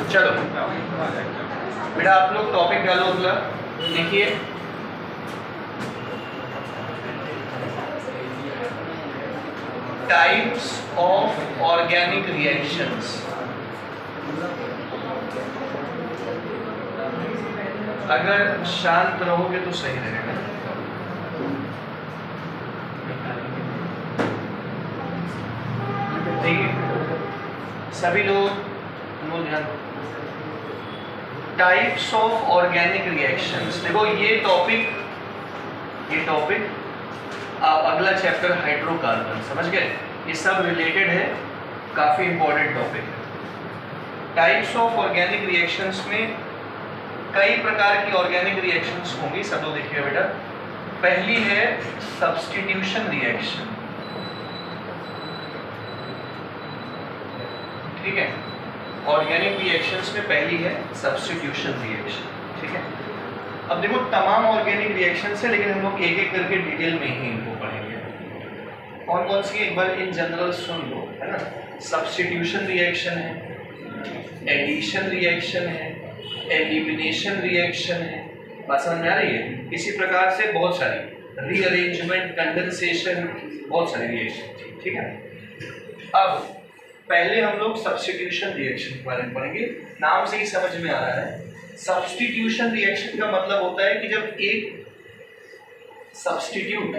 चलो बेटा आप लोग टॉपिक डालो अगला। देखिए टाइप्स ऑफ ऑर्गेनिक रिएक्शंस। अगर शांत रहोगे तो सही रहेगा। सभी लोग ध्यान। Types of organic reactions. देखो ये टॉपिक अगला चैप्टर हाइड्रोकार्बन, समझ गए? ये सब रिलेटेड है, काफी इंपॉर्टेंट टॉपिक है। टाइप्स ऑफ ऑर्गेनिक रिएक्शंस में कई प्रकार की ऑर्गेनिक रिएक्शंस होंगी। सब लोग देखिए बेटा। पहली है सब्स्टिट्यूशन रिएक्शन, ठीक है? ऑर्गेनिक रिएक्शंस में पहली है सब्स्टिट्यूशन रिएक्शन, ठीक है? अब देखो तमाम ऑर्गेनिक रिएक्शंस है, लेकिन हम लोग एक एक करके डिटेल में ही इनको पढ़ेंगे। कौन कौन सी एक बार इन जनरल सुन लो, है ना? सब्स्टिट्यूशन रिएक्शन है, एडिशन रिएक्शन है, एलिमिनेशन रिएक्शन है। बात समझ में आ रही है? इसी प्रकार से बहुत सारी रीअरेंजमेंट, कंडेंसेशन, बहुत सारी रिएक्शन, ठीक है? अब पहले हम लोग सब्स्टिट्यूशन रिएक्शन के बारे में पढ़ेंगे। नाम से ही समझ में आ रहा है, सब्स्टिट्यूशन रिएक्शन का मतलब होता है कि जब एक सब्स्टिट्यूट,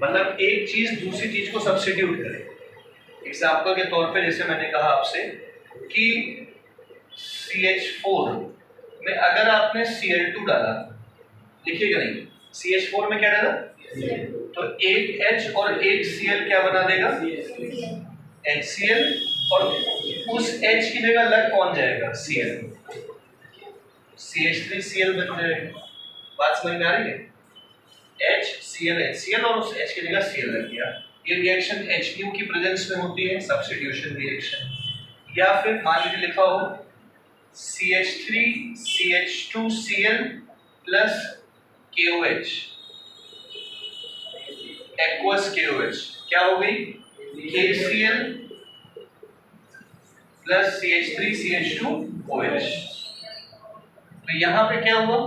मतलब एक चीज दूसरी चीज को सब्स्टिट्यूट करे। एग्जाम्पल के तौर पे जैसे मैंने कहा आपसे कि CH4 में अगर आपने Cl2 डाला, लिखिएगा नहीं, CH4 में क्या डाला तो एक H और एक Cl क्या बना देगा, HCl, और उस H की जगह लग कौन जाएगा, Cl, CH3Cl बन जाएगा। बात समझ में आ रही है? HCl HCl और उस H की जगह Cl लग गया। ये रिएक्शन HU की प्रेजेंस में होती है, सब्स्टिट्यूशन रिएक्शन। या फिर मान लीजिए लिखा हो CH3CH2Cl plus KOH, aqueous KOH, क्या हो गई, KCl प्लस CH3CH2OH। तो यहाँ पे क्या हुआ,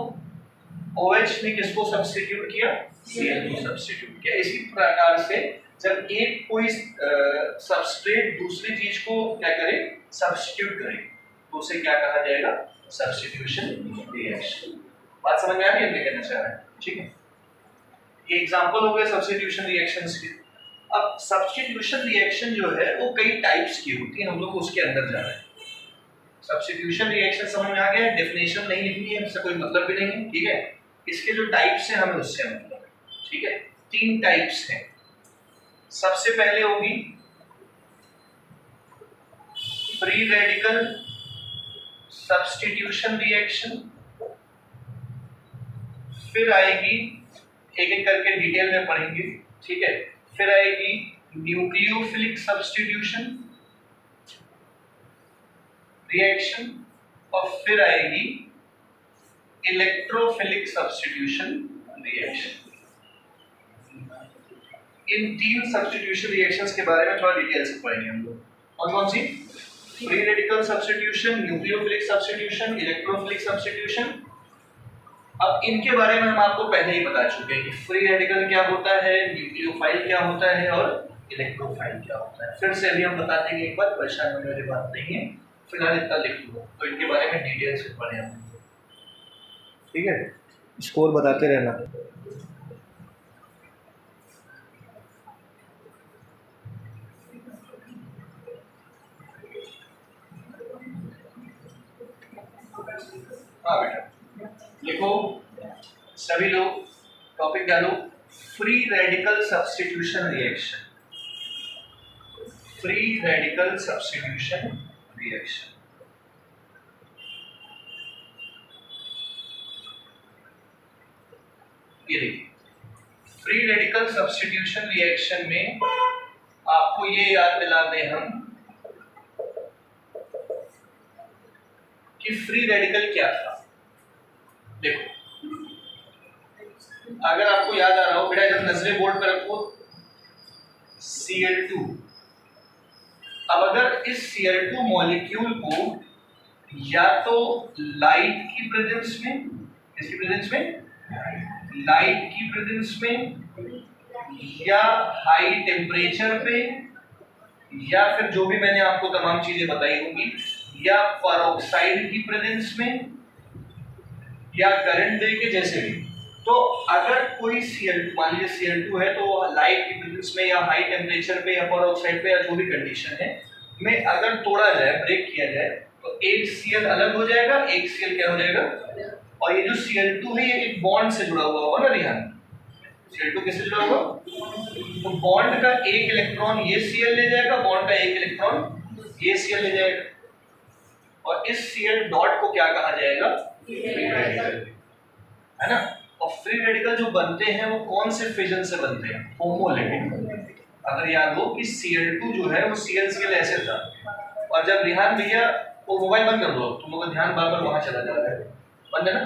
OH ने किसको सब्स्टिट्यूट किया, Cl को सब्स्टिट्यूट किया। इसी प्रकार से जब एक कोई सबस्ट्रेट दूसरी चीज को क्या करे, सब्स्टिट्यूट करे, तो उसे क्या कहा जाएगा, सब्स्टिट्यूशन रिएक्शन। बात समझ में आ रही है? कहना चाह रहा है, ठीक है? ये एग्जांपल हो गए सब्स्टिट्यूशन रिएक्शंस के। अब सब्स्टिट्यूशन रिएक्शन जो है वो कई टाइप्स की होती है, हम लोग उसके अंदर जा रहे हैं। सब्स्टिट्यूशन रिएक्शन समझ में आ गया? डेफिनेशन नहीं लिखनी है, इससे कोई मतलब भी नहीं है, ठीक है? इसके जो टाइप्स हैं हमें उससे मतलब है, ठीक है? 3 टाइप्स हैं। सबसे पहले होगी फ्री रेडिकल सब्स्टिट्यूशन रिएक्शन, फिर आएगी, एक एक करके डिटेल में पढ़ेंगे, ठीक है? फिर आएगी न्यूक्लियोफिलिक सब्स्टिट्यूशन रिएक्शन, और फिर आएगी इलेक्ट्रोफिलिक सब्स्टिट्यूशन रिएक्शन। इन 3 सब्स्टिट्यूशन रिएक्शंस के बारे में थोड़ा डिटेल से पढ़ेंगे हम लोग। कौन कौन सी? Free radical substitution, nucleophilic substitution, electrophilic substitution. अब इनके बारे में हम आपको पहले ही बता चुके हैं कि फ्री रेडिकल क्या होता है, न्यूक्लियोफाइल क्या होता है और इलेक्ट्रोफाइल क्या होता है। फिर से अभी हम बता देंगे एक बार, परेशान होने वाली बात नहीं है। फिलहाल इतना लिख लो, तो इनके बारे में डिटेल से पढ़ें हम, ठीक है? स्कोर बताते रहना। हाँ बेटा लिखो, सभी लोग टॉपिक डालो, free radical substitution reaction. Free radical substitution reaction, ये देखिए, फ्री रेडिकल सब्स्टिट्यूशन रिएक्शन में आपको ये याद दिला दें हम कि फ्री रेडिकल क्या था। देखो अगर आपको याद आ रहा हो बेटा, जब नजरें बोर्ड पर रखो, Cl2। अब अगर इस Cl2 मॉलिक्यूल को या तो लाइट की प्रेजेंस में, किसकी प्रेजेंस में, लाइट की प्रेजेंस में, या हाई टेम्परेचर पे, या फिर जो भी मैंने आपको तमाम चीजें बताई होंगी, या पेरोक्साइड की प्रेजेंस में, या करंट दे के, जैसे भी। तो अगर कोई Cl मान लीजिए Cl2 है तो लाइट की प्रेजेंस में या हाई टेम्परेचर पे या पेरोक्साइड पे या जो भी कंडीशन है में अगर तोड़ा जाए, ब्रेक किया जाए, तो एक Cl अलग हो जाएगा, एक Cl क्या हो जाएगा, और ये जो Cl2 है ये एक बॉन्ड से जुड़ा हुआ होगा ना रिहान, Cl2 किससे जुड़ा हुआ, तो बॉन्ड का एक इलेक्ट्रॉन ये Cl ले जाएगा, बॉन्ड का एक इलेक्ट्रॉन ये Cl ले जाएगा, और इस Cl डॉट को क्या कहा जाएगा, फ्री रेडिकल, है ना। और फ्री रेडिकल जो बनते हैं वो कौन से फिजन से बनते हैं, होमोलिटिक। अगर याद हो कि Cl2 जो है वो Cl ऐसे था, और जब रिहान भैया वो मोबाइल बंद कर दो, तुम लोग का ध्यान बार बार वहां चला जा रहा है, बंद है ना,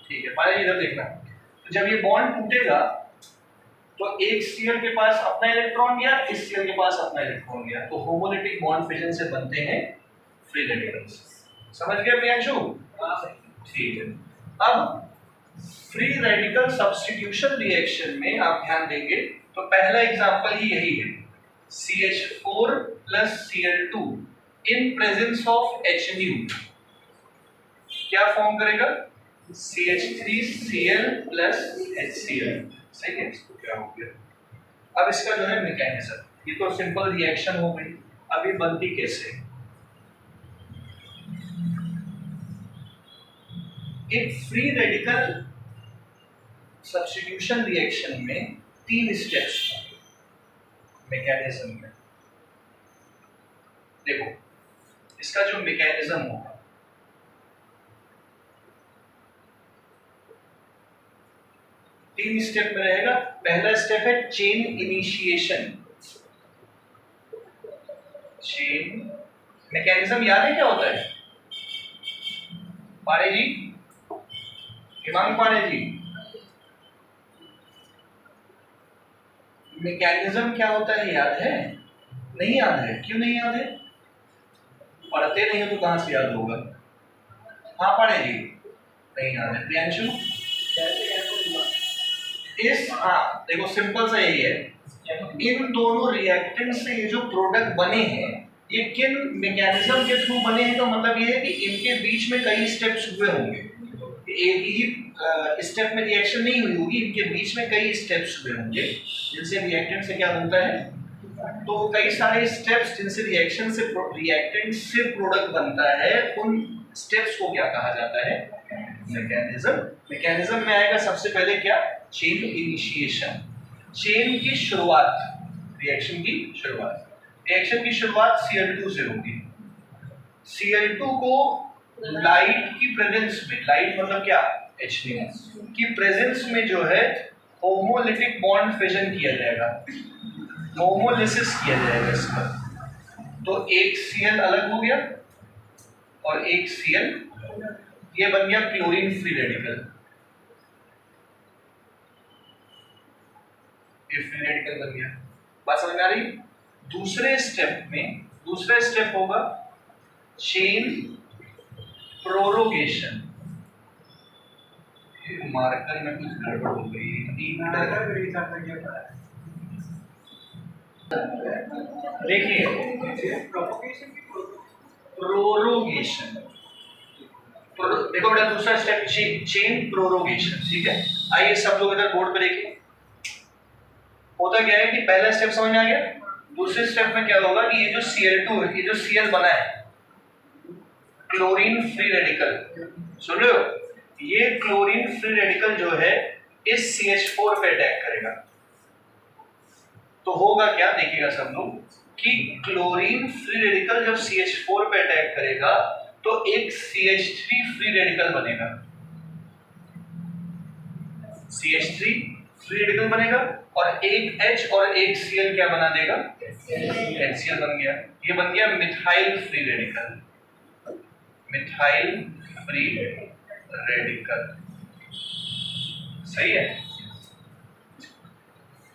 ठीक है, पानी इधर देखना। तो जब ये बॉन्ड टूटेगा तो एक Cl के पास अपना इलेक्ट्रॉन गया, इस Cl के पास अपना इलेक्ट्रॉन गया, तो होमोलिटिक बॉन्ड फिजन से बनते हैं फ्री रेडिकल्स। समझ गए प्रियांशु? ठीक है। अब फ्री रेडिकल सब्स्टिट्यूशन रिएक्शन में आप ध्यान देंगे तो पहला एग्जांपल ही यही है, CH4 plus Cl2 in presence of HNu क्या फॉर्म करेगा, CH3Cl plus HCl। सही है, इसको क्या हो गया। अब इसका जो है मैकेनिज्म, ये तो सिंपल रिएक्शन हो गई, अब ये बनती कैसे। एक फ्री रेडिकल सब्स्टिट्यूशन रिएक्शन में 3 स्टेप्स मैकेनिज्म में। देखो इसका जो मैकेनिज्म होगा, तीन स्टेप में रहेगा। पहला स्टेप है चेन इनिशिएशन। चेन मैकेनिज्म याद है क्या होता है, पारे जी, हिमांग पारे जी, मैकेनिज्म क्या होता है याद है, नहीं याद है, क्यों नहीं याद है, पढ़ते नहीं हो तो कहां से याद होगा। हाँ पारे जी, नहीं याद है। प्रियांशु इस, हाँ देखो सिंपल सा यही है, इन दोनों रिएक्टेंट से ये जो प्रोडक्ट बने हैं ये किन मैकेनिज्म के थ्रू बने हैं, तो मतलब ये है कि इनके बीच में कई स्टेप्स हुए होंगे, एक ही स्टेप में रिएक्शन नहीं हुई होगी, इनके बीच में कई स्टेप्स हुए होंगे जिनसे रिएक्टेंट से क्या बनता है, तो कई सारे स्टेप्स जिनसे रिएक्शन से रिएक्टेंट से प्रोडक्ट बनता है, उन स्टेप्स को क्या कहा जाता है, मैकेनिज्म। मैकेनिज्म में आएगा सबसे पहले क्या, चेन इनिशिएशन, चेन की शुरुआत, रिएक्शन की शुरुआत। रिएक्शन की शुरुआत Cl2 से होगी। Cl2 को लाइट की प्रेजेंस में, लाइट मतलब क्या, H की प्रेजेंस में जो है होमोलिटिक बॉन्ड फिजन किया जाएगा, होमोलिसिस किया जाएगा इसका। तो एक Cl अलग हो गया और एक Cl, ये बन गया क्लोरीन फ्री रेडिकल, ये फ्री रेडिकल बन गया। बात समझ में आ रही। दूसरे स्टेप में, दूसरा स्टेप होगा चेन प्रोरोगेशन। मार्कर में कुछ गड़बड़ हो गई, देखिए प्रोरोगेशन, देखो बेटा दूसरा स्टेप चेन प्रोरोगेशन, ठीक है। आइए सब लोग इधर बोर्ड पे देखिए, होता क्या है कि पहला स्टेप समझ में आ गया। दूसरे स्टेप में क्या होगा कि ये जो Cl2 है, ये जो Cl बना है क्लोरीन फ्री रेडिकल, सुन रहे हो, ये क्लोरीन फ्री रेडिकल जो है इस CH4 पे अटैक करेगा। तो होगा क्या, देखिएगा सब लोग कि क्लोरीन फ्री रेडिकल जब CH4 पे अटैक करेगा तो एक CH3 फ्री रेडिकल बनेगा, CH3 फ्री रेडिकल बनेगा, और एक H और एक Cl क्या बना देगा, HCl बन गया। ये बन गया methyl free radical, methyl free radical, सही है।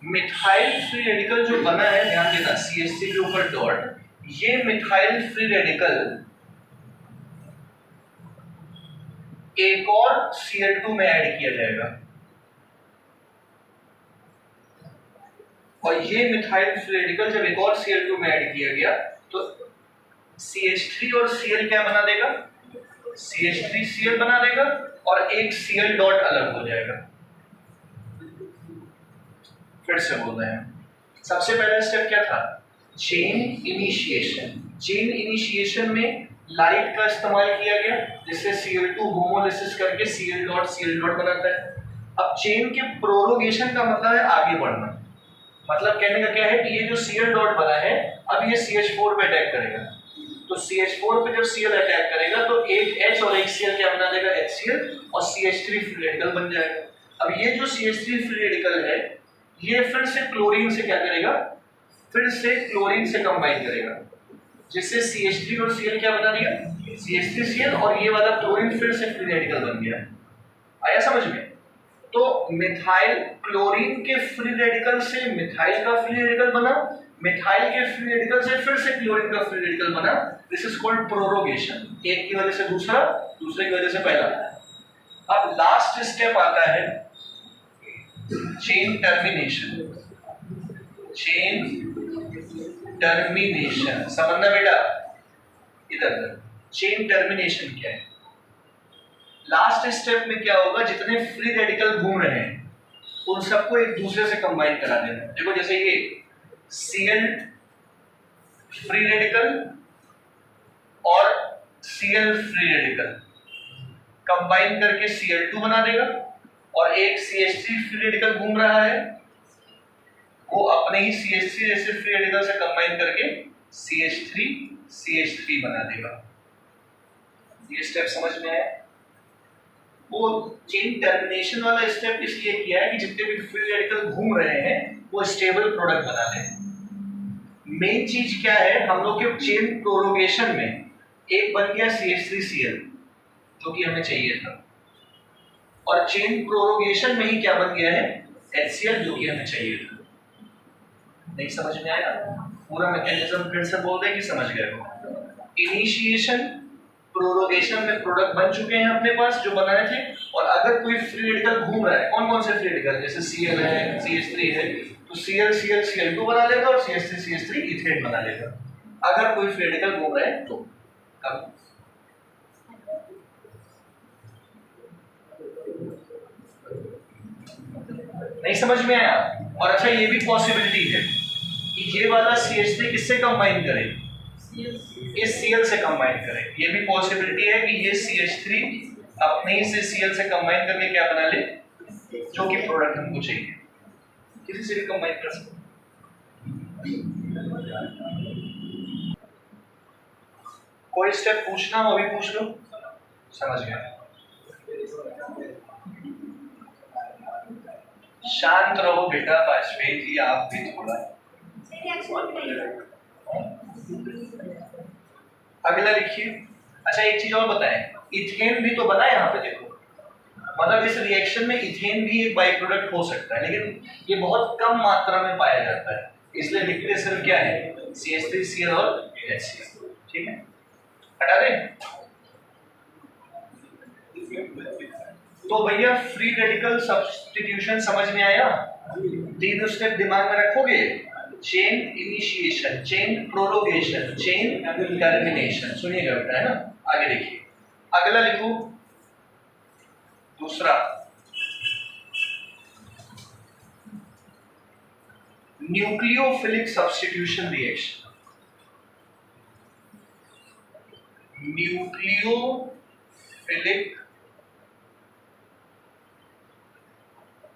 मिथाइल फ्री रेडिकल जो बना है, ध्यान देना CH3 के ऊपर डॉट, ये मिथाइल फ्री रेडिकल एक और Cl2 में ऐड किया जाएगा और ये मिथाइल फ्री रेडिकल जब एक और Cl2 में ऐड किया गया तो CH3 और Cl क्या बना देगा, CH3Cl बना देगा और एक Cl डॉट अलग हो जाएगा। फिर से बोल रहे हैं, सबसे पहला स्टेप क्या था, चेन इनिशिएशन। चेन इनिशिएशन में लाइट का इस्तेमाल किया गया जिससे Cl2 होमोलिसिस करके Cl डॉट बनाता है। अब चेन के प्रोरोगेशन का मतलब है आगे बढ़ना, मतलब कहने का क्या है कि ये जो Cl डॉट बना है अब ये CH4 पे अटैक करेगा, तो CH4 पे जब Cl अटैक करेगा तो एक H और एक Cl क्या बना देगा, HCl और CH3 फ्री रेडिकल बन जाएगा। अब ये जो CH3 फ्री रेडिकल है ये फिर से क्लोरीन से क्या करेगा, फिर से क्लोरीन से कंबाइन करेगा जिससे CH3 और Cl क्या बना दिया, CH3Cl और ये वाला क्लोरीन फिर से फ्री रेडिकल बन गया। आया समझ में? तो मिथाइल क्लोरीन के फ्री रेडिकल से मिथाइल का फ्री रेडिकल बना, मिथाइल के फ्री रेडिकल से फिर से क्लोरीन का फ्री रेडिकल बना। दिस इज कॉल्ड प्रोरोगेशन, एक की वजह से दूसरा, दूसरे की वजह से पहला। अब लास्ट स्टेप आता है चेन टर्मिनेशन। चेन टर्मिनेशन समझना बेटा, इधर चेन टर्मिनेशन क्या है। लास्ट स्टेप में क्या होगा, जितने फ्री रेडिकल घूम रहे हैं उन सबको एक दूसरे से कंबाइन करा देना। देखो जैसे ये Cl फ्री रेडिकल और Cl फ्री रेडिकल कंबाइन करके Cl2 बना देगा और एक CH3 फ्री रेडिकल घूम रहा है वो अपने ही CH3 जैसे फ्री रेडिकल से कंबाइन करके CH3 बना देगा। ये स्टेप समझ में आया? वो चेन टर्मिनेशन वाला स्टेप इसलिए किया है कि जितने भी फ्री रेडिकल घूम रहे हैं वो स्टेबल प्रोडक्ट बना लें। मेन चीज क्या है, हम लोग के चेन प्रोरोगेशन में एक बन गया CH3Cl जो कि हमें चाहिए था और चेन प्रोरोगेशन में ही क्या बन गया है, HCl जो कि हमें चाहिए था। नहीं समझ में आया? पूरा मैकेनिज्म फिर से बोल दे कि समझ गए हो। इनिशिएशन प्रोरोगेशन में प्रोडक्ट बन चुके हैं अपने पास जो बनाए थे और अगर कोई फ्री रेडिकल घूम रहा है, कौन कौन से फ्री रेडिकल, जैसे Cl है, CH3 है, तो Cl Cl2 बना लेगा और CH3 इथेन बना लेगा अगर कोई फ्री रेडिकल घूम रहा है तो। कब नहीं समझ में आया? और अच्छा ये भी पॉसिबिलिटी है कि ये वाला CH3 किससे कंबाइन करे, इस Cl से कंबाइन करें। ये भी पॉसिबिलिटी है कि ये CH3 अपने ही से Cl से कंबाइन करके क्या बना ले, जो कि प्रोडक्ट हमको चाहिए, किसी से भी कंबाइन कर सकते। कोई स्टेप पूछना हो अभी पूछ लो, समझ गया? शांत रहो बेटा वाजपेयी जी, आप भी थोड़ा। अगला लिखिए। अच्छा एक चीज और बताएं, इथेन भी तो बना है यहाँ पे, देखो मतलब इस रिएक्शन में इथेन भी एक बाई प्रोडक्ट हो सकता है लेकिन ये बहुत कम मात्रा में पाया जाता है, इसलिए लिखते सिर्फ क्या है, CH3Cl और HCl। ठीक है, हटा दें। तो भैया फ्री रेडिकल सब्स्टिट्यूशन समझ में आया? तीन स्टेप दिमाग में रखोगे, chain initiation, chain prorogation, chain termination. सुनिएगा बेटा, है ना? आगे देखिए, अगला लिखो दूसरा, nucleophilic substitution reaction. Nucleophilic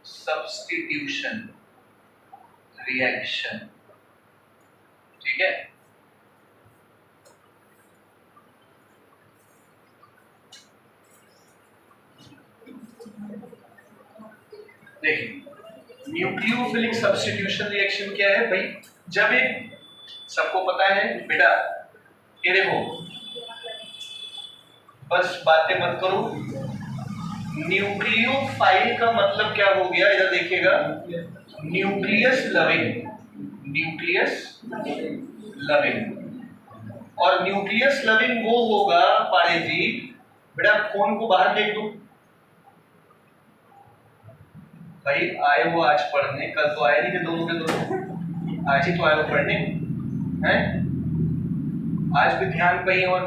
substitution reaction, ठीक है? देखिए न्यूक्लियोफिलिक सब्स्टिट्यूशन रिएक्शन क्या है भाई, जब एक, सबको पता है बेटा, ये देखो बस बातें मत करो, न्यूक्लियोफाइल का मतलब क्या हो गया, इधर देखिएगा, न्यूक्लियस लविंग, न्यूक्लियस लविंग। और न्यूक्लियस लविंग वो होगा पाड़े जी बेटा फोन को बाहर फेंक दो। भाई आए वो आज पढ़ने, कल तो आए नहीं थे दोनों के दोनों, आज ही तो आए वो पढ़ने हैं। आज भी ध्यान कहीं और,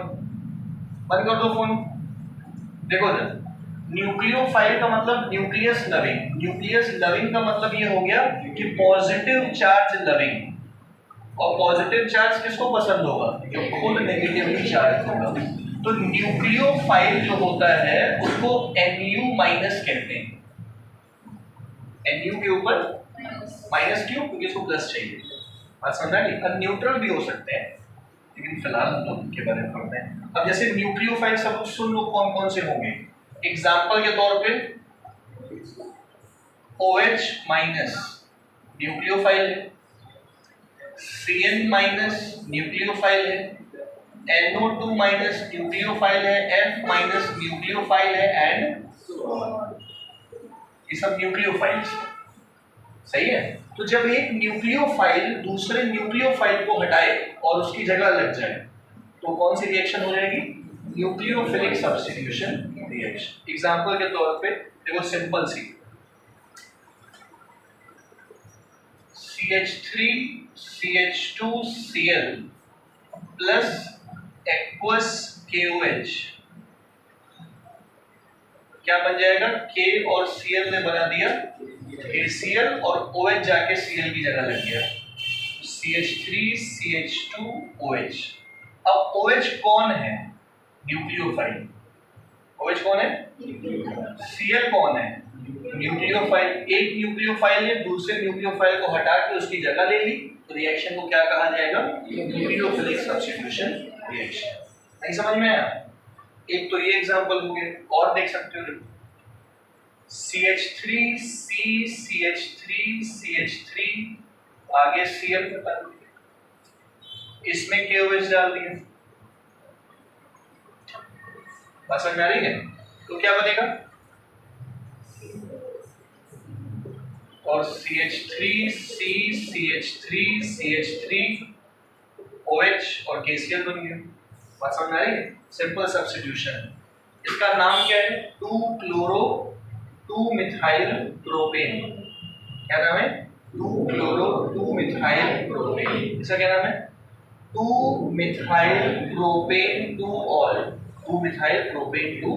बंद कर दो फोन। देखो जरा, न्यूक्लियोफाइल का मतलब न्यूक्लियस लविंग। न्यूक्लियस लविंग का मतलब ये हो गया कि पॉजिटिव चार्ज लविंग। और पॉजिटिव चार्ज किसको पसंद होगा? जो खुद नेगेटिवली चार्ज होगा। तो न्यूक्लियोफाइल जो होता है उसको Nu माइनस कहते हैं। Nu के ऊपर माइनस क्यों? क्योंकि इसको प्लस चाहिए। बात समझ आ गई? न्यूट्रल भी हो सकते हैं, लेकिन फिलहाल हम लोग उनके बारे में पढ़ते हैं। अब जैसे न्यूक्लियोफाइल सब लोग सुन लो कौन कौन से होंगे। एग्जाम्पल के तौर पे OH माइनस न्यूक्लियोफाइल है, Cn माइनस न्यूक्लियोफाइल है, NO2 माइनस न्यूक्लियोफाइल है, F माइनस न्यूक्लियोफाइल है, एंड ये सब न्यूक्लियोफाइल्स हैं। सही है? तो जब एक न्यूक्लियोफाइल दूसरे न्यूक्लियोफाइल को हटाए और उसकी जगह लग जाए तो कौन सी रिएक्शन हो जाएगी? Nucleophilic substitution reaction. एग्जांपल के तौर पे देखो, सिंपल सी CH3 CH2 Cl plus aqueous KOH क्या बन जाएगा? K और Cl ने बना दिया HCl और OH जाके Cl की जगह लग गया, CH3 CH2 OH। अब OH कौन है? न्यूक्लियोफाइल। OH कौन है? Cl कौन है? न्यूक्लियोफाइल। एक न्यूक्लियोफाइल ने दूसरे न्यूक्लियोफाइल को हटा के उसकी जगह ले ली, तो रिएक्शन को क्या कहा जाएगा? Nucleophilic substitution reaction. नहीं समझ में आया? एक तो ये एग्जांपल हो गए, और देख सकते हो CH3 C CH3 CH3 आगे Cl इसमें KOH डाल दिया। बात समझ में आ रही है? तो क्या बनेगा? और CH3 C CH3 CH3 OH और KCl बन गया। बात समझ में आ रही है? Simple substitution. इसका नाम क्या है? 2-क्लोरो 2-मिथाइल प्रोपेन। क्या नाम है? 2-क्लोरो 2-मिथाइल प्रोपेन। इसका क्या नाम है? 2-मिथाइल प्रोपेन 2 ऑल 2-मिथाइल प्रोपेन 2।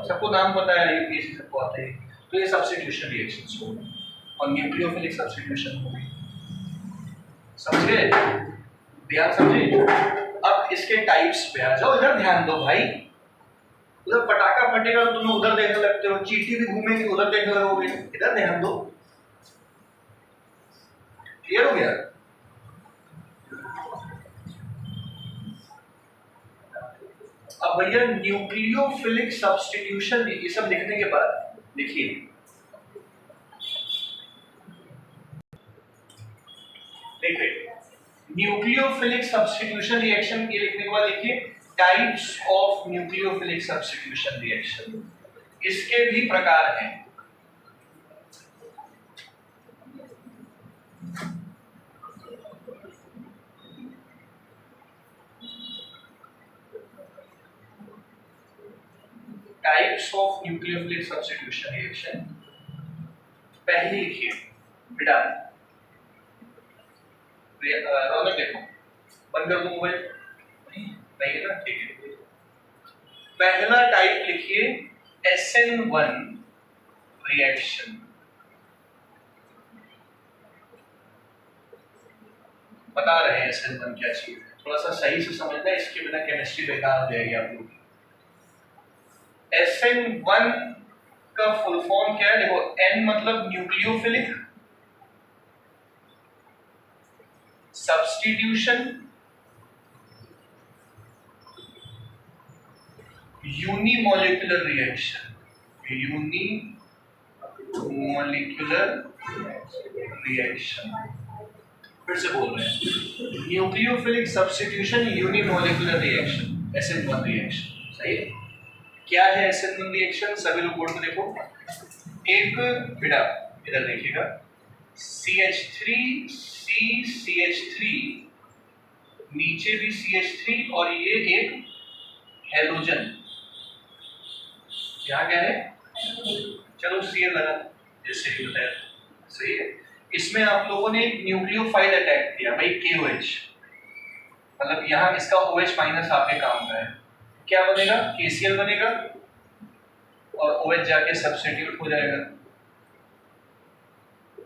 सबको नाम पता है, यूपीएससी सबको आता है। तो ये सब्स्टिट्यूशन रिएक्शंस हो गए और न्यूक्लियोफिलिक सब्स्टिट्यूशन हो गई। समझे? ध्यान समझे? अब इसके टाइप्स पे आ जाओ। इधर ध्यान दो भाई, उधर पटाखा फटेगा तो तुम्हें उधर देखने लगते हो, चींटी भी घूमेगी उधर देखने लगोगे। इधर ध्यान दो। क्लियर हो गया? अब भैया न्यूक्लियोफिलिक सब्स्टिट्यूशन ये सब लिखने के बाद लिखिए, न्यूक्लियोफिलिक सब्स्टिट्यूशन रिएक्शन ये लिखने के बाद लिखिए types of nucleophilic substitution reaction. इसके भी प्रकार हैं। Types of nucleophilic substitution reaction. पहली लिखिए बेटा, रौनक देखो, बंद कर दो मोबाइल। नहीं है ना? ठीक है। पहला टाइप लिखिए SN1 रिएक्शन। बता रहे हैं SN1 क्या चीज है, थोड़ा सा सही से समझना, इसके बिना केमिस्ट्री बेकार हो जाएगी आप लोग की। SN1 का फुल फॉर्म क्या है? देखो, N मतलब nucleophilic, substitution, unimolecular reaction. Unimolecular reaction. फिर से बोल रहे हैं, nucleophilic substitution unimolecular reaction, SN1 reaction. सही है? क्या है SN1 रिएक्शन? सभी लोग बोर्ड में देखो। एक बेटा इधर देखिएगा, CH3 C CH3, नीचे भी CH3 और ये एक हेलोजन यहाँ क्या है, चलो Cl लगा जैसे ही बताया, सही है। इसमें आप लोगों ने एक न्यूक्लियोफाइल अटैक किया भाई KOH, मतलब यहाँ इसका OH माइनस आपके काम का है, क्या बनेगा, KCl बनेगा और OH जाके सब्स्टिट्यूट हो जाएगा।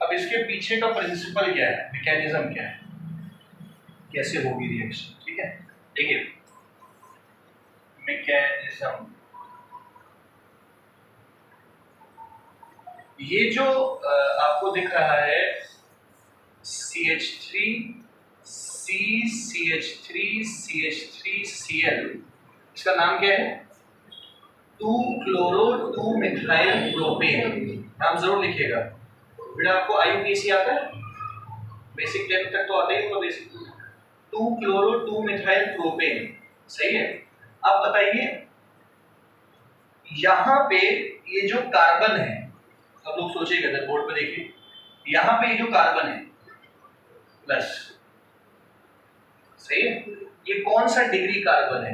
अब इसके पीछे का प्रिंसिपल क्या है, मैकेनिज्म क्या है, कैसे होगी रिएक्शन, ठीक है। देखिए मैकेनिज्म, ये जो आपको दिख रहा है CH3 C CH3 CH3 Cl, इसका नाम क्या है, 2-chloro-2-methyl प्रोपेन, नाम जरूर लिखिएगा बेटा। आपको IUPAC आता है, बेसिक 10 तक तो आता ही होगा बेसिक। 2-chloro-2-methyl प्रोपेन, सही है। अब बताइए यहाँ पे ये जो कार्बन है, सब लोग सोचिएगा जब बोर्ड पे देखिए, यहाँ पे ये जो कार्बन है प्लस, सही है, ये कौन सा डिग्री कार्बन है,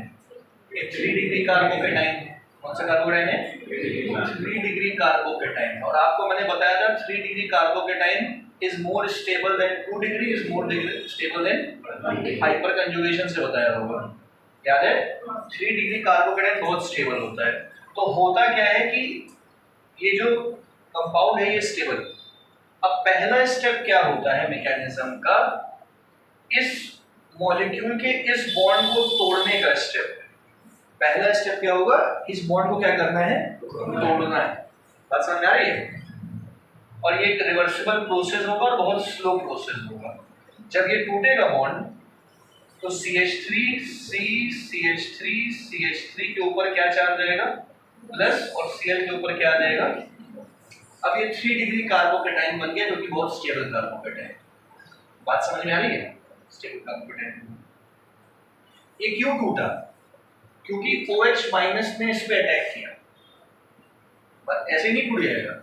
ये 3 डिग्री कार्बोकेटाइन है। कौन सा कार्बोकेटाइन है, 3 डिग्री कार्बोकेटाइन। और आपको मैंने बताया था 3 degree carbocation is more stable then 2 degree, is more stable then hyper conjugation से बताया होगा, याद है। 3 डिग्री कार्बोकेटाइन बहुत स्टेबल होता है। तो होता क्या है कि ये जो कंपाउंड है ये स्टेबल। अब पहला स्टेप क्या होता है मैकेनिज्म का, इस मॉलिक्यूल के इस बॉन्ड को तोड़ने का स्टेप। पहला स्टेप क्या होगा, इस बॉन्ड को क्या करना है, तोड़ना है। बात समझ आ रही है। और ये एक रिवर्सिबल प्रोसेस होगा और बहुत स्लो प्रोसेस होगा। जब ये टूटेगा बॉन्ड तो CH3 C CH3 CH3 के ऊपर क्या चार्ज जाएगा, प्लस, और Cl के ऊपर क्या आ जाएगा। अब ये 3 डिग्री कार्बोकेटाइन बन गया, जो कि बहुत स्टेबल कार्बोकेटाइन। बात समझ में आ रही है, स्टेबल कार्बोकेटाइन। ये क्यों टूटा, क्योंकि OH माइनस ने इस पे अटैक किया। बस ऐसे नहीं टूट जाएगा।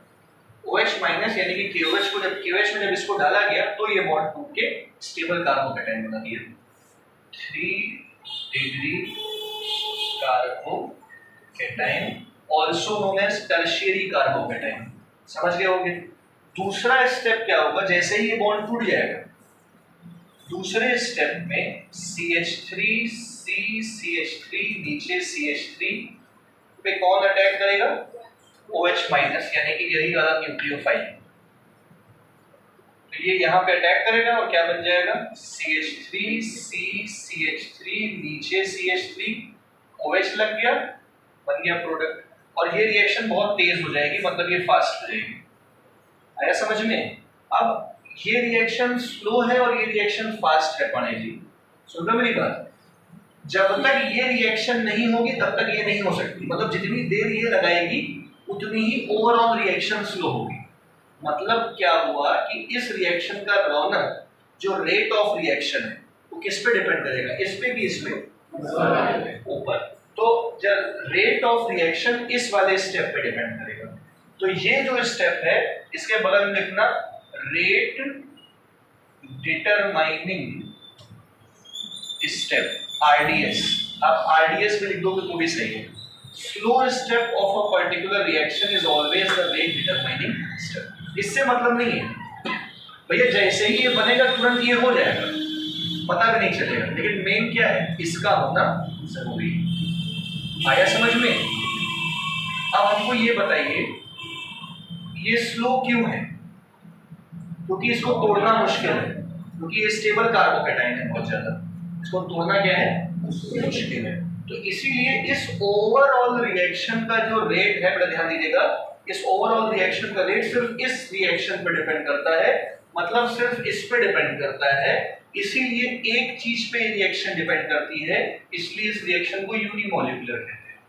OH माइनस यानी कि KOH को जब KOH में जब इसको डाला गया तो ये बॉन्ड टूट के स्टेबल कार्बोकेटाइन बना दिया। 3 degree carbocation also known as tertiary carbocation, समझ गए होंगे। दूसरा स्टेप क्या होगा, जैसे ही ये बॉन्ड टूट जाएगा, दूसरे स्टेप में CH3 C CH3 नीचे CH3 पे कौन अटैक करेगा, OH माइनस, यानी कि यही वाला न्यूक्लियोफाइल। तो ये यहाँ पे अटैक करेगा और क्या बन जाएगा, CH3 C CH3 नीचे CH3 OH लग गया, बन गया प्रोडक्ट। और ये रिएक्शन बहुत तेज हो जाएगी, मतलब ये फास्ट हो जाएगी। आया समझ में। अब ये रिएक्शन स्लो है और ये रिएक्शन फास्ट है। पाने जी सुन लो मेरी बात, जब तक ये रिएक्शन नहीं होगी तब तक ये नहीं हो सकती। मतलब जितनी देर ये लगाएगी उतनी ही ओवरऑल रिएक्शन स्लो होगी। मतलब क्या हुआ कि इस रिएक्शन का रौनक, जो रेट ऑफ रिएक्शन है, वो किस पे डिपेंड करेगा, इस पे भी, इस पे ऊपर। तो जब रेट ऑफ रिएक्शन इस वाले स्टेप पे डिपेंड करेगा। तो ये जो स्टेप है इसके बगल में लिखना रेट डिटरमाइनिंग स्टेप, RDS। आप RDS में लिख दोगे तो भी सही है। Slow step of a particular reaction is always the rate determining step. इससे मतलब नहीं है भैया जैसे ही ये बनेगा तुरंत ये हो जाएगा, पता भी नहीं चलेगा, लेकिन मेन क्या है, इसका होना जरूरी है। आया समझ में। अब हमको ये बताइए ये स्लो क्यों है, क्योंकि इसको तोड़ना मुश्किल है, क्योंकि ये स्टेबल कार्बोकेटाइन है बहुत ज्यादा, इसको तोड़ना क्या है, मुश्किल है। तो इसीलिए इस ओवरऑल रिएक्शन का जो रेट है, बड़ा ध्यान दीजिएगा, इस ओवरऑल रिएक्शन का रेट सिर्फ इस रिएक्शन पर डिपेंड करता है, मतलब सिर्फ इस पे डिपेंड करता है। इसीलिए एक चीज पे रिएक्शन डिपेंड करती है, इसलिए इस रिएक्शन को यूनिमोलिकुलर कहते हैं।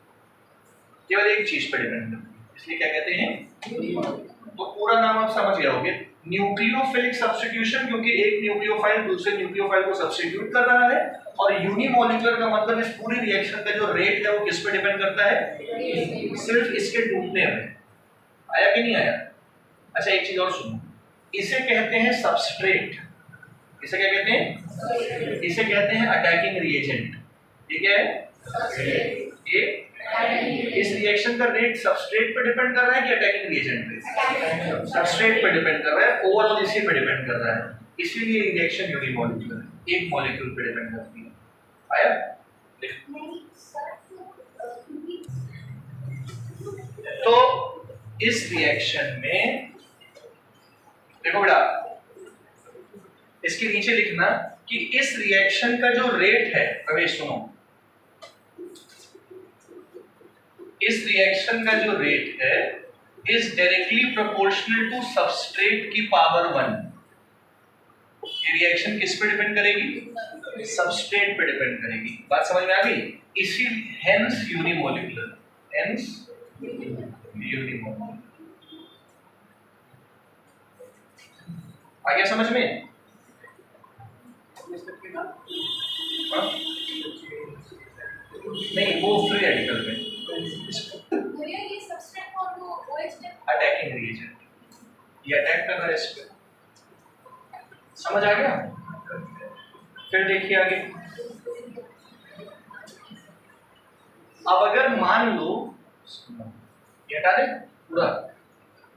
केवल एक चीज पे डिपेंड करती है, इसलिए क्या कहते हैं, यूनिमोलिकुलर। तो पूरा नाम आप समझ गए होंगे, न्यूक्लियोफिलिक सब्स्टिट्यूशन, क्योंकि एक न्यूक्लियोफाइल दूसरे न्यूक्लियोफाइल को सब्स्टिट्यूट कर रहा है। और यूनिमोलिकुलर का मतलब इस पूरी रिएक्शन का जो रेट है वो किस पे डिपेंड करता है, सिर्फ इसके टूटने पे। आया कि नहीं आया। अच्छा एक चीज और सुनो, इसे कहते हैं सबस्ट्रेट। इसे क्या कहते हैं, इसे कहते हैं अटैकिंग रिएजेंट। ये क्या है, ये इस रिएक्शन का रेट सबस्ट्रेट पे डिपेंड कर रहा है कि अटैकिंग रिएजेंट पे? सबस्ट्रेट पे डिपेंड कर रहा है, ओवरऑल इसी पे डिपेंड कर रहा है, इसीलिए रिएक्शन यूनिमॉलिक्यूलर है, एक मॉलिक्यूल पे डिपेंड करती है। आया? तो इस रिएक्शन में देखो बेटा, इसके नीचे लिखना कि इस रिएक्शन का जो रेट है, प्रवेश सुनो, इस रिएक्शन का जो रेट है is directly proportional to substrate की पावर 1। ये रिएक्शन किस पे डिपेंड करेगी? सबस्ट्रेट पे डिपेंड करेगी। बात समझ में आ गई? इसी हेंस यूनिमोलिकुलर, हेंस यूनिमोलिकुलर। आ गया समझ में? नहीं, वो फ्री रेडिकल में अटैकिंग रिएजेंट ये अटैक कर रहा है इस पे। समझ आ गया? फिर देखिए आगे। अब अगर मान लो, ये हटा दे पूरा,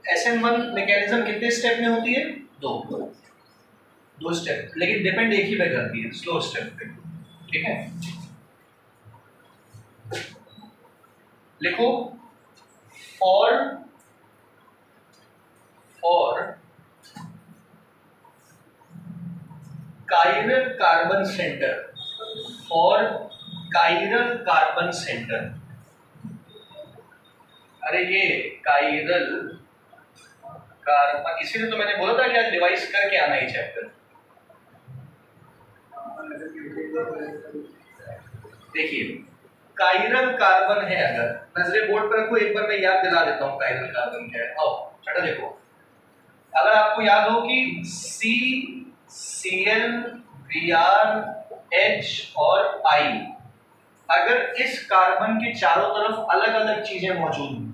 SN1 मैकेनिज्म कितने स्टेप में होती है? दो स्टेप, लेकिन डिपेंड एक ही पे करती है, स्लो स्टेप पे। ठीक है, लिखो for chiral carbon centre, for chiral carbon centre. अरे ये काइरल कार्बन, इसीलिए तो मैंने बोला था कि आज डिवाइस करके आना ही चैप्टर। देखिए काइरल कार्बन है, अगर नजरे बोर्ड पर रखो, एक बार मैं याद दिला देता हूँ काइरल कार्बन क्या है। आओ चटा देखो, अगर आपको याद हो कि C, Cl, Br, H और I, अगर इस कार्बन के चारों तरफ अलग अलग चीजें मौजूद हैं,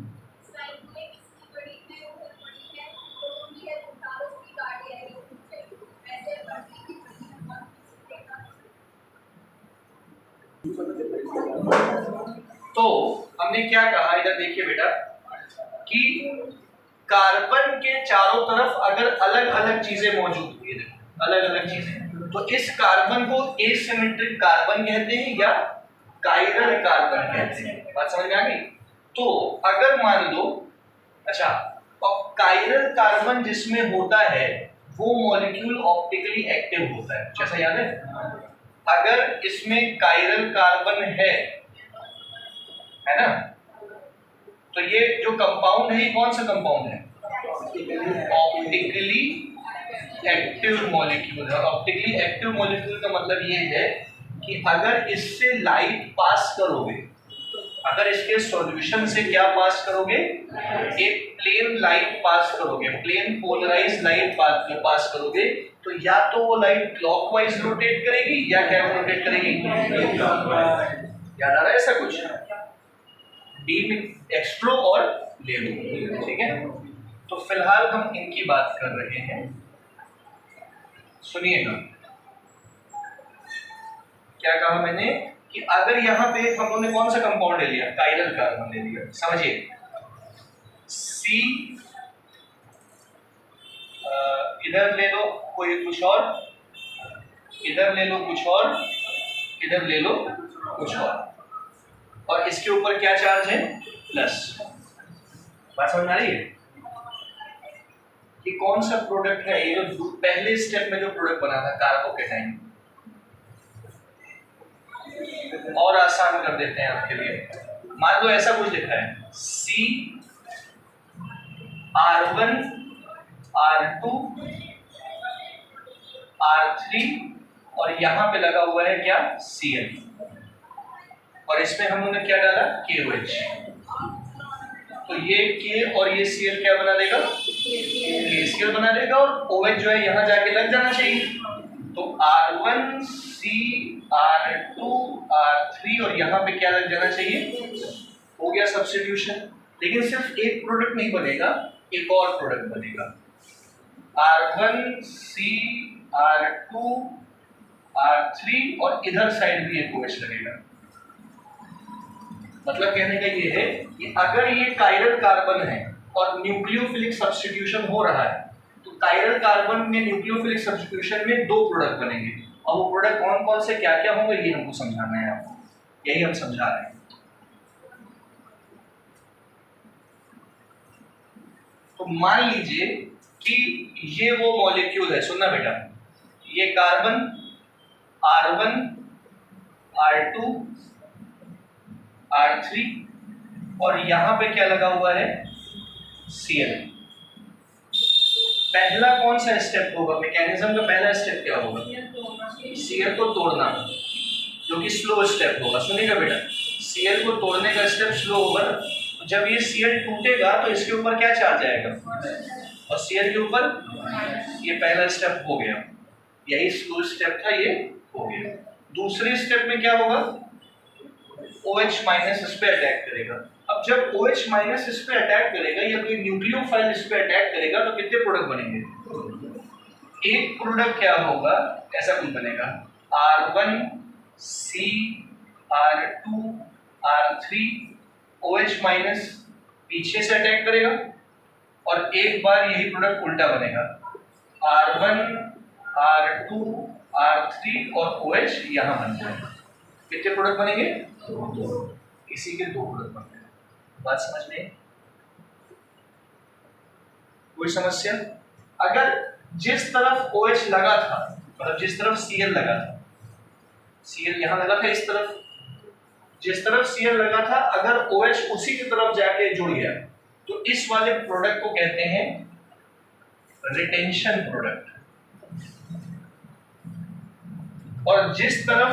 तो हमने क्या कहा, इधर देखिए बेटा, कि कार्बन के चारों तरफ अगर अलग अलग चीजें मौजूद हुई, अलग अलग चीजें, तो इस कार्बन को एसिमेट्रिक कार्बन कहते हैं या काइरल कार्बन कहते हैं। बात समझ में आ गई? तो अगर मान लो, अच्छा, काइरल कार्बन जिसमें होता है वो मॉलिक्यूल ऑप्टिकली एक्टिव होता है, जैसा याद है? अगर इसमें काइरल कार्बन है ना, तो ये जो कंपाउंड है, ये कौन सा कंपाउंड है? ऑप्टिकली एक्टिव मॉलिक्यूल है। ऑप्टिकली एक्टिव मॉलिक्यूल का मतलब ये है कि अगर इससे लाइट पास करोगे, अगर इसके सॉल्यूशन से क्या पास करोगे? एक प्लेन लाइट पास करोगे, प्लेन पोलराइज लाइट पास करोगे, तो या तो वो लाइट क्लॉकवाइज रोटेट करेगी या क्या रोटेट करेगी? याद आ रहा है ऐसा कुछ? बीम एक्सप्लो और लेवो। ठीक है, तो फिलहाल हम इनकी बात कर रहे हैं, सुनिएगा। क्या कहा मैंने कि अगर यहाँ पे हम लोगों ने कौन सा कंपाउंड ले लिया? काइरल कार्बन ले लिया। समझिए, C इधर ले लो कोई कुछ और, इधर ले लो कुछ और, इधर ले लो कुछ और इसके ऊपर क्या चार्ज है? प्लस। बात समझ में आ रही है कि कौन सा प्रोडक्ट है ये जो पहले स्टेप में जो प्रोडक्ट बना था कार्बोकेटाइन? और आसान कर देते हैं आपके लिए। मान लो ऐसा कुछ लिखा है, C R1 R2 R3 और यहाँ पे लगा हुआ है क्या? Cl, और इसमें हम लोगों ने क्या डाला? KOH। तो ये K और ये Cl क्या बना देगा? KCl बना देगा, और OH जो है यहाँ जाके लग जाना चाहिए। तो R1 C R2 R3 और यहाँ पे क्या लग जाना चाहिए? हो गया सब्स्टिट्यूशन। लेकिन सिर्फ एक प्रोडक्ट नहीं बनेगा, एक और प्रोडक्ट बनेगा, R1 C R2 R3 और इधर साइड भी एक OH लगेगा। मतलब कहने का ये है कि अगर ये कायरल कार्बन है और न्यूक्लियोफिलिक सब्स्टिट्यूशन हो रहा है तो कायरल कार्बन में न्यूक्लियोफिलिक सब्स्टिट्यूशन में दो प्रोडक्ट बनेंगे और वो प्रोडक्ट कौन कौन से क्या क्या होंगे ये हमको समझाना है आपको, यही हम समझा रहे हैं। तो मान लीजिए कि ये वो मॉलिक्यूल है, सुनना बेटा, ये कार्बन R1 R2 R3 और यहां पे क्या लगा हुआ है Cl। पहला कौन सा स्टेप होगा, मैकेनिज्म का पहला स्टेप क्या होगा, Cl को तोड़ना, जो कि स्लो स्टेप होगा। सुनिएगा बेटा, Cl को तोड़ने का स्टेप स्लो होगा। जब ये Cl टूटेगा तो इसके ऊपर क्या चार्ज आएगा और Cl के ऊपर, ये पहला स्टेप हो गया, यही स्लो स्टेप था, ये हो गया। दूसरे स्टेप में क्या होगा, OH माइनस इस पे अटैक करेगा। अब जब OH माइनस इस पे अटैक करेगा या कोई न्यूक्लियोफाइल इस पे अटैक करेगा तो कितने प्रोडक्ट बनेंगे, एक प्रोडक्ट क्या होगा, ऐसा कुछ बनेगा R1 C R2 R3, OH minus पीछे से अटैक करेगा और एक बार यही प्रोडक्ट उल्टा बनेगा R1 R2 R3 और OH यहां बन जाएगा। कितने प्रोडक्ट बनेंगे, इसी के दो प्रोडक्ट बनते हैं। बात समझ में, कोई समस्या? अगर जिस तरफ OH लगा था, मतलब जिस तरफ Cl लगा था, Cl यहां लगा था, इस तरफ जिस तरफ Cl लगा था, अगर OH उसी की तरफ जाके जुड़ गया तो इस वाले प्रोडक्ट को कहते हैं रिटेंशन प्रोडक्ट। और जिस तरफ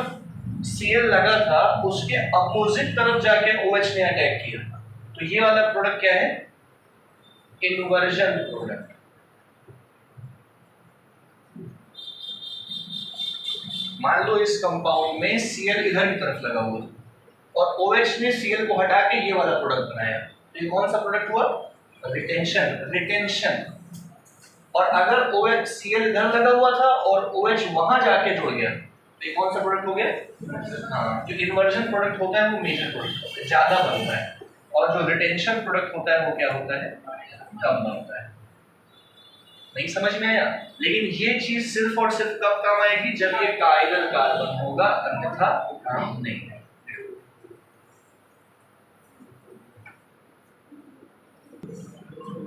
Cl लगा था उसके अपोजिट तरफ जाके OH ने अटैक किया तो ये वाला प्रोडक्ट क्या है, इन्वर्जन प्रोडक्ट। मान लो इस कंपाउंड में Cl इधर की तरफ लगा हुआ और OH ने Cl को हटा के ये वाला प्रोडक्ट बनाया, तो ये कौन सा प्रोडक्ट हुआ, रिटेंशन। रिटेंशन। और अगर OH Cl इधर लगा हुआ था और OH वहां जाके जुड़ गया तो ये कौन सा प्रोडक्ट हो गया, हाँ, जो इन्वर्जन प्रोडक्ट होता है वो मेजर प्रोडक्ट होता है, ज्यादा बनता है, और जो रिटेंशन प्रोडक्ट होता है वो क्या होता है, कम बनता है। नहीं समझ में आया? लेकिन ये चीज सिर्फ और सिर्फ कब काम आएगी, जब ये कायरल कार्बन होगा, अन्यथा काम नहीं है।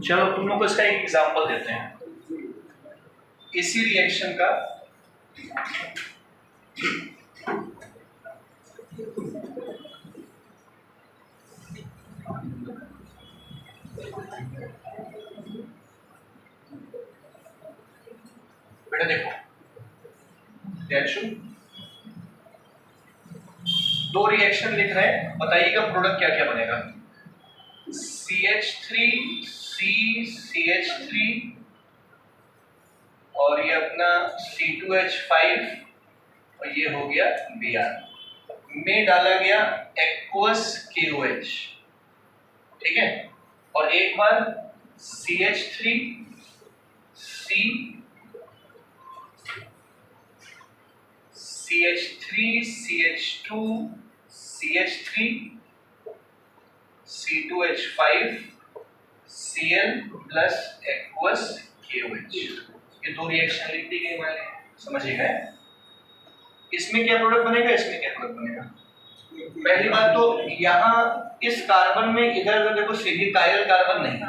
चलो तुम लोग को इसका एक एग्जांपल देते हैं, इसी रिएक्शन का। बेटा देखो, दो रिएक्शन लिख रहे हैं, बताइएगा प्रोडक्ट क्या क्या बनेगा। CH3 CH3 और ये अपना C2H5 और ये हो गया Br में डाला गया एक्वस KOH, ठीक है। और एक बार CH3 CH3 CH2 CH3 C2H5 Cl plus aqueous KOH, ये दो रिएक्शन लिख दी गई वाले, समझिएगा। इसमें क्या प्रोडक्ट बनेगा, इसमें क्या प्रोडक्ट बनेगा। पहली बात तो यहाँ इस कार्बन में इधर उधर देखो, सीधी कायरल कार्बन नहीं है,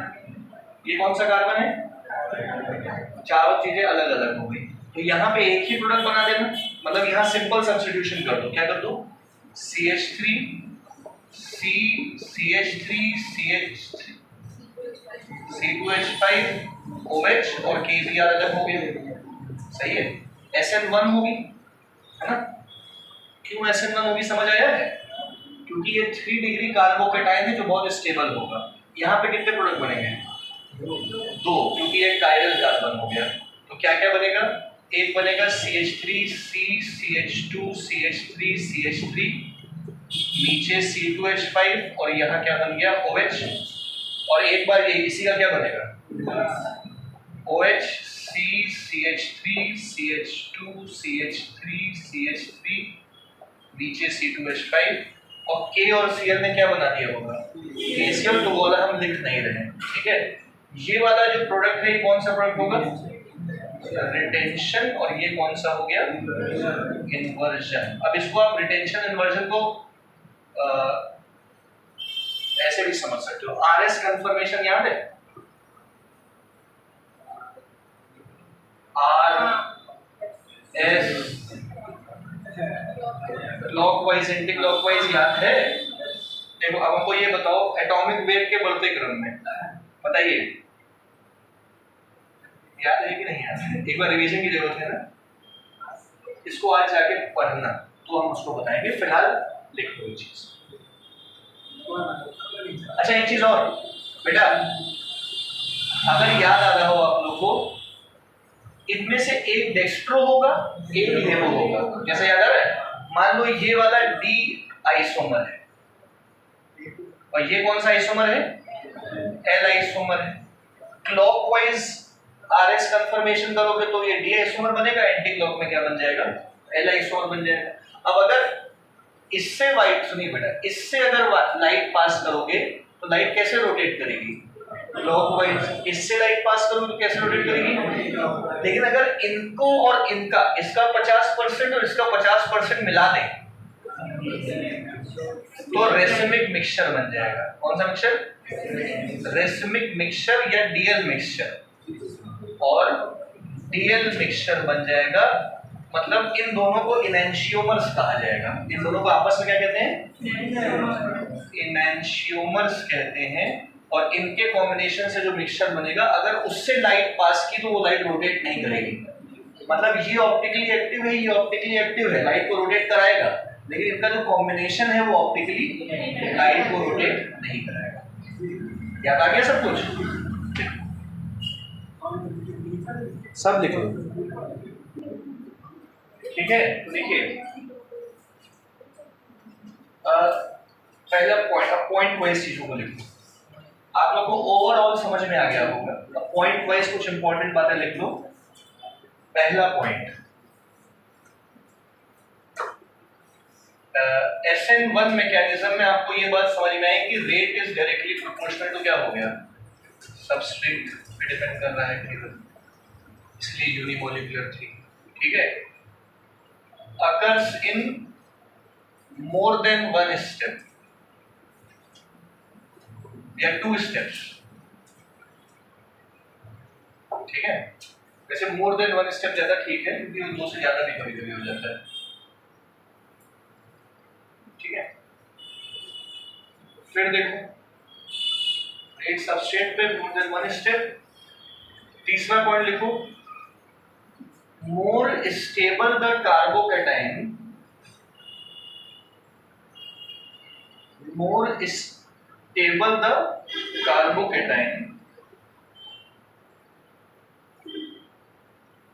ये कौन सा कार्बन है, चारों चीजें अलग अलग हो गई। तो यहाँ पे एक ही प्रोडक्ट बना देना, मतलब यहाँ सिंपल सब्स्टिट्यूशन कर दो। क्या कर दो, CH3 CH3 CH3 C2H5 OH और KBr अलग हो गया, सही है। SN1 होगी, है ना। क्यों SN1 होगी, समझ आया है? क्योंकि ये 3 डिग्री कार्बोकेटाइन है जो बहुत स्टेबल होगा। यहाँ पे कितने प्रोडक्ट बनेंगे, दो, क्योंकि ये कायरल कार्बन हो गया। तो क्या क्या बनेगा, एक बनेगा CH3 CH2 CH3 CH3, नीचे C2H5 और यहाँ क्या बन गया OH, और एक बार ये इसी का क्या बनेगा OH CH3 CH2 CH3 CH3, नीचे C2H5 और के और सीएल ने क्या बना दिया होगा, केसीएल, तो वो वाला हम लिख नहीं रहे हैं, ठीक है। ये वाला जो प्रोडक्ट है ये कौन सा प्रोडक्ट होगा, रिटेंशन, और ये कौन सा हो गया, इन्वर्जन। अब इसको आप रिटेंशन इन्वर्जन को ऐसे भी समझ सकते हो। आरएस कंफर्मेशन याद है, R S clockwise anti clockwise याद है। देखो अब हमको ये बताओ एटॉमिक वेट के बढ़ते क्रम में, बताइए याद है कि नहीं याद है, एक बार रिवीजन की जरूरत है ना, इसको आज जाके पढ़ना तो हम उसको बताएंगे, फिलहाल लिख लो ये चीज। अच्छा एक चीज और बेटा, अगर याद आ रहा हो आप लोग को, इनमें से एक डेक्स्ट्रो होगा एक लेवो होगा, जैसे याद आ रहा है, मान लो ये वाला डी आइसोमर है और ये कौन सा आइसोमर है, एल आइसोमर है। क्लॉकवाइज आरएस कंफर्मेशन करोगे तो ये डी आइसोमर बनेगा, एंटी क्लॉक में क्या बन जाएगा, एल आइसोमर बन जाएगा। अब अगर इससे वाइट, सुनिए बेटा, इससे अगर लाइट पास करोगे तो लाइट कैसे रोटेट करेगी, क्लॉकवाइज। इससे लाइट पास करोगे तो कैसे रोटेट करेगी, लेकिन अगर इनको और इनका, इसका 50% और इसका 50% मिला दें तो रेसिमिक मिक्सचर बन जाएगा। कौन सा मिक्सचर, रेसिमिक मिक्सचर या डीएल मिक्सचर, और डीएल मिक्सचर बन जाएगा, मतलब इन दोनों को इनैंशियोमर्स कहा जाएगा। इन दोनों को आपस में क्या कहते हैं, इनैंशियोमर्स कहते हैं। और इनके कॉम्बिनेशन से जो मिक्सचर बनेगा, अगर उससे लाइट पास की तो वो लाइट रोटेट नहीं करेगी, मतलब ये ऑप्टिकली एक्टिव है, ये ऑप्टिकली एक्टिव है, लाइट को रोटेट कराएगा, लेकिन इनका जो कॉम्बिनेशन है वो ऑप्टिकली लाइट को रोटेट नहीं कराएगा। याद आ गया सब कुछ, सब लिख लो, ठीक है। तो देखिए पहला पॉइंट, अब पॉइंट वाइज चीजों को लिखो, आप लोग को ओवरऑल समझ में आ गया होगा। अब पॉइंट वाइज कुछ इंपॉर्टेंट बातें लिख लो। पहला पॉइंट, SN1 मैकेनिज्म में आपको ये बात समझ में आई कि rate is directly proportional to क्या हो गया, सबस्ट्रेट पे डिपेंड कर रहा है केवल, इसलिए यूनिमोलिकुलर थी, ठीक है। Occurs in more than one step या टू स्टेप्स, ठीक है। वैसे मोर देन वन स्टेप ज्यादा ठीक है, क्योंकि दो से ज्यादा भी कभी कभी हो जाता है, ठीक है। फिर देखो एक सबस्ट्रेट पे मोर देन वन स्टेप। तीसरा पॉइंट लिखो, more stable the carbocation, more stable the carbocation,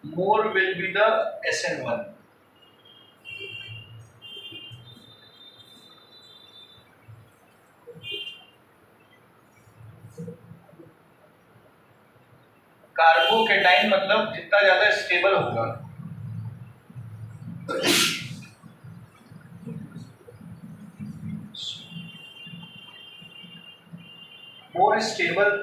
more will be the SN1. Carbocation मतलब जितना ज्यादा स्टेबल होगा, more stable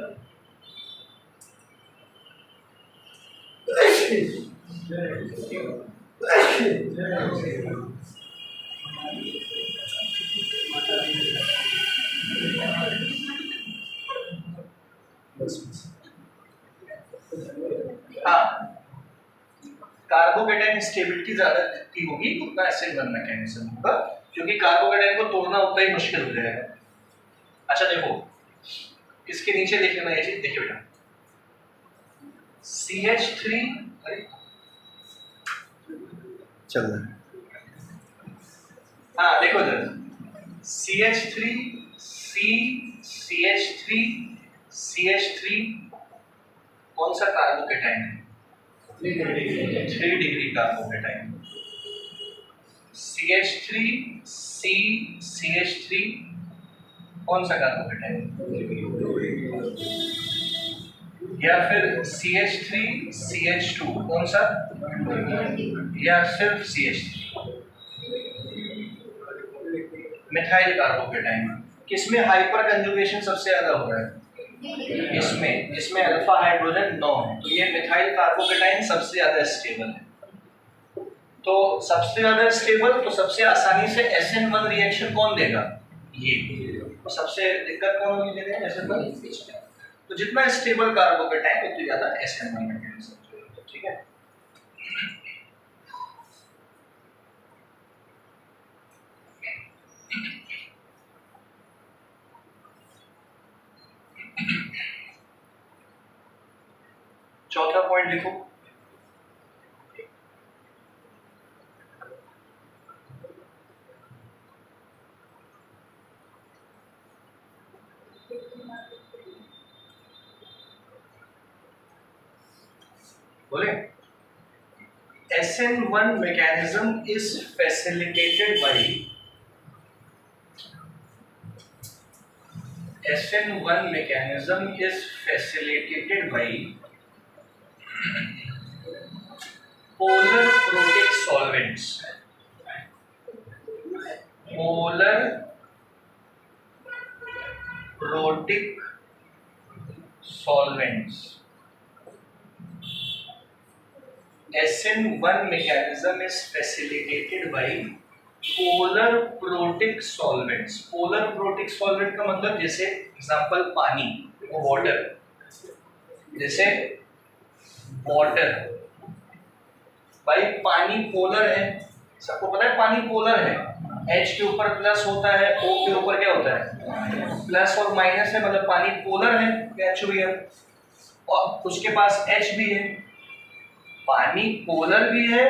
कार्बोकैटायन स्टेबिलिटी ज्यादा जितनी होगी उतना SN1 मैकेनिज्म होगा, क्योंकि कार्बोकैटायन को तोड़ना उतना ही मुश्किल हो जाएगा। अच्छा देखो इसके नीचे देख लेना ये चीज, देखिए बेटा CH3 चल रहा है, हाँ देखो इधर CH3 C CH3 CH3 कौन सा कार्बोकैटायन है, 3 degree carbocation. CH3 C CH3 कौन सा कार्बोकैटायन, या फिर CH3 CH2 कौन सा, या सिर्फ CH3, मिथाइल कार्बोकेटाइन। किसमें हाइपर कंजुगेशन सबसे ज्यादा हो रहा है? इसमें, जिसमें अल्फा हाइड्रोजन 9 है। तो ये मिथाइल कार्बोकेटाइन सबसे ज्यादा स्टेबल है। तो सबसे ज्यादा स्टेबल, तो सबसे आसानी से SN1 रिएक्शन कौन देगा? ये। तो सबसे दिक्कत कौन होगी देने में? SN1। तो जितना स्टेबल कार्बोकेटाइन उतनी ज्यादा SN1 मैकेनिज्म। ठीक है। चौथा पॉइंट लिखो। बोले SN1 mechanism is facilitated by SN1 mechanism is facilitated by polar protic solvents. Polar protic solvents. SN1 mechanism is facilitated by polar protic solvents. Polar protic solvent का मतलब जैसे एग्जांपल पानी, water, जैसे वाटर भाई पानी polar है, सबको पता है पानी पोलर है। H के ऊपर प्लस होता है, O के ऊपर क्या होता है? प्लस और माइनस है, मतलब पानी पोलर है, नेचुरल, और उसके पास H भी है। पानी पोलर भी है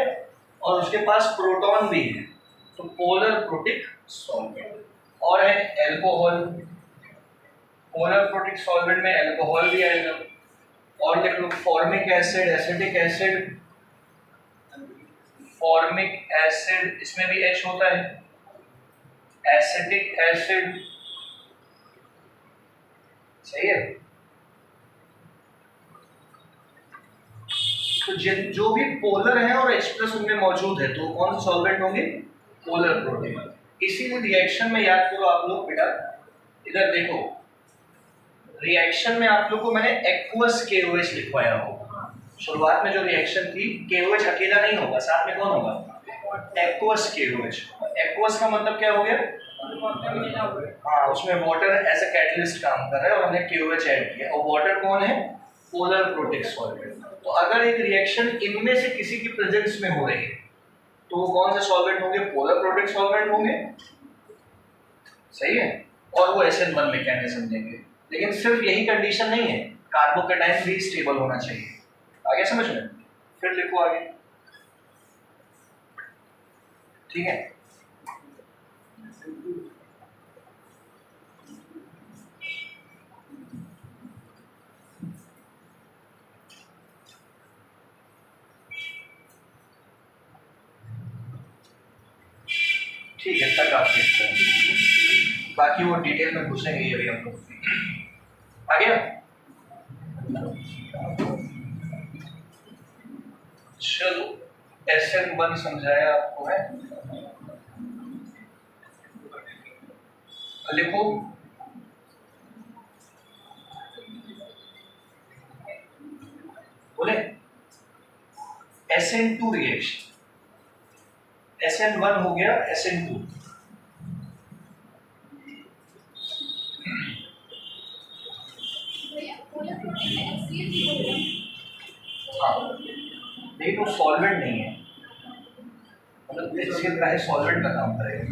और उसके पास प्रोटॉन भी है, तो पोलर प्रोटिक सॉल्वेंट। और है एल्कोहल, पोलर प्रोटिक सॉल्वेंट में एल्कोहल भी आएगा। और लिख लो formic acid, acetic acid, formic acid, इसमें भी H होता है। एसिटिक एसिड, सही है। तो जो भी पोलर है और H+ उनमें मौजूद है, तो कौन से सॉल्वेंट होंगे? Polar protic. इसीलिए रिएक्शन में याद करो आप लोग बेटा, इधर देखो, रिएक्शन में आप लोग को मैंने एक्वस KOH लिखवाया होगा। शुरुआत में जो रिएक्शन थी, KOH अकेला नहीं होगा, साथ में कौन होगा? Aqueous KOH। एक्वस का मतलब क्या हो गया? हाँ, उसमें वाटर एज अ कैटलिस्ट काम कर रहा है और हमने KOH ऐड किया। और वाटर कौन है? Polar protic solvent. तो अगर एक रिएक्शन इनमें से किसी की प्रेजेंस में हो रही है, तो वो कौन से सॉल्वेंट होंगे? पोलर प्रोटिक सॉल्वेंट होंगे, सही है। और वो SN1 मैकेनिज्म देंगे। लेकिन सिर्फ यही कंडीशन नहीं है, कार्बोकेटाइन भी स्टेबल होना चाहिए। आगे समझ में? फिर लिखो आगे, ठीक है। ठीक है, तक आप देखते हैं, बाकी वो डिटेल में घुसेंगे ये भी हम लोग। आ गया? चलो, SN1 समझाया आपको है, लिखो। बोले SN2 रिएक्शन, SN1 हो गया, SN2। हाँ, लेकिन वो सॉल्वेंट नहीं है, मतलब HCl का है, सॉल्वेंट का काम करेगा।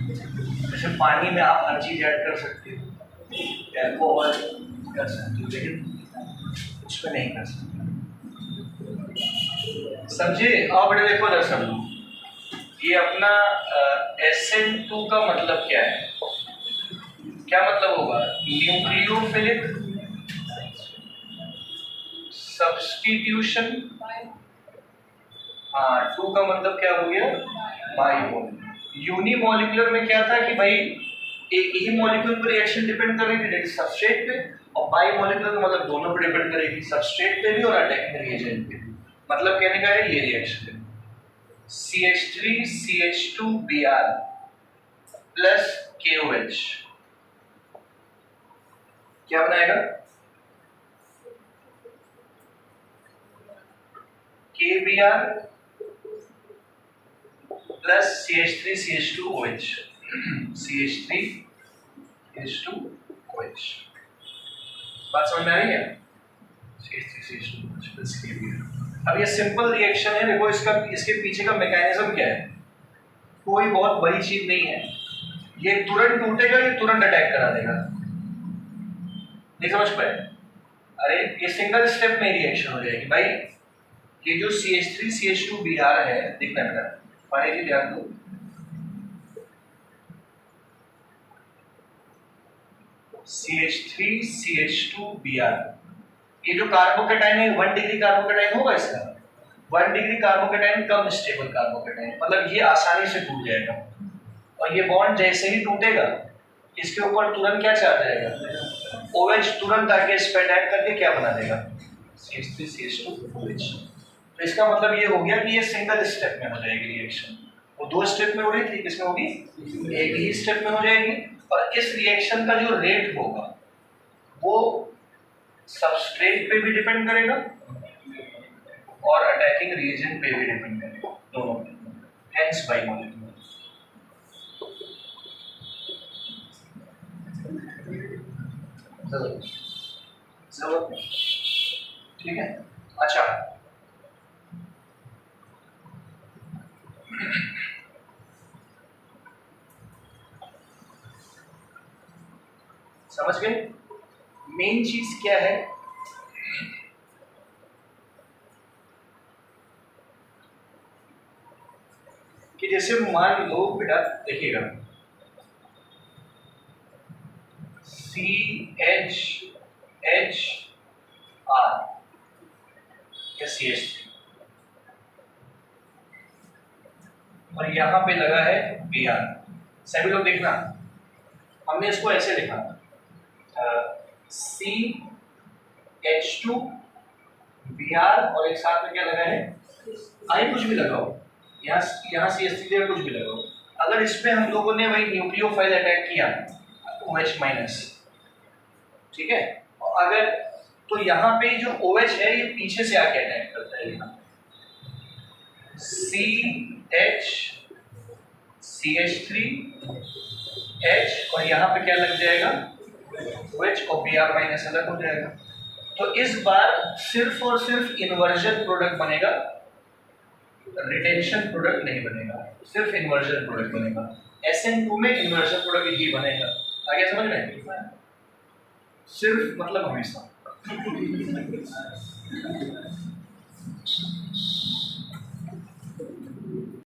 जैसे पानी में आप हर चीज ऐड कर सकते हो, एल्कोहल कर सकते हो, लेकिन उसमें नहीं कर सकते। समझे? अब बड़े देखो दरअसल ये अपना SN2 का मतलब क्या है? क्या मतलब होगा? Nucleophilic substitution. हाँ, 2 का मतलब क्या हो गया? बाइमोलिकुलर। यूनिमोलिकुलर में क्या था कि भाई एक ही मॉलिक्यूल पर रिएक्शन डिपेंड कर रही थी सबस्ट्रेट पे, और बाइमोलिकुलर का मतलब दोनों पर डिपेंड करेगी, सबस्ट्रेट पे भी और अटैकिंग रिएजेंट पे। मतलब कहने का है ये रिएक्शन CH3CH2Br प्लस KOH क्या बनाएगा? KBr plus CH3CH2OH CH3H2OH। बात समझ में आ रही है? CH3CH2OH plus KBr। अब ये सिंपल रिएक्शन है, देखो इसके पीछे का मैकेनिज्म क्या है, कोई बहुत बड़ी चीज नहीं है, ये तुरंत टूटेगा, ये तुरंत अटैक करा देगा। नहीं समझ पाए? अरे ये सिंगल स्टेप में रिएक्शन हो जाएगी भाई। ये जो CH3CH2Br है, देखना बेटा, माने जी ध्यान दो, CH3CH2Br, ये जो कार्बोकेटाइन है 1 डिग्री कार्बोकेटाइन होगा इसका, 1 डिग्री कार्बोकेटाइन कम स्टेबल कार्बोकेटाइन, मतलब ये आसानी से टूट जाएगा। और ये बॉन्ड जैसे ही टूटेगा इसके ऊपर तुरंत क्या चार्ज आएगा? OH तुरंत आके इस पे अटैक करके क्या बना देगा? CH3CH2OH। तो इसका मतलब ये हो गया कि ये सिंगल स्टेप में हो जाएगी रिएक्शन। वो 2 स्टेप में हो रही थी, किसमें होगी? एक ही स्टेप में हो जाएगी। और इस रिएक्शन का जो रेट होगा वो सबस्ट्रेट पे भी डिपेंड करेगा और अटैकिंग रीजन पे भी डिपेंड करेगा, दोनों पे। हेंस बाइमोलेक्युलर। जरूरत नहीं, ठीक है। अच्छा, समझ गए? मेन चीज क्या है? कि जैसे मान लो बेटा, देखिएगा, CHHR या CH3 और यहाँ पे लगा है Br। सभी लोग देखना, हमने इसको ऐसे लिखा CH2Br और एक साथ में क्या लगा है? आई कुछ भी लगाओ, यहाँ CH3 कुछ भी लगाओ। अगर इसमें हम लोगों ने वही न्यूक्लियोफाइल अटैक किया OH माइनस, ठीक है, और अगर तो यहाँ पे जो OH है ये पीछे से आके अटैक करता है, यहाँ CH3H और यहाँ पे क्या लग जाएगा? OH और Br माइनस अलग हो जाएगा। तो इस बार सिर्फ और सिर्फ इन्वर्जन प्रोडक्ट बनेगा, रिटेंशन प्रोडक्ट नहीं बनेगा, सिर्फ इन्वर्जन प्रोडक्ट बनेगा। SN2 में इन्वर्जन प्रोडक्ट ही बनेगा। आगे समझ में? सिर्फ मतलब हमेशा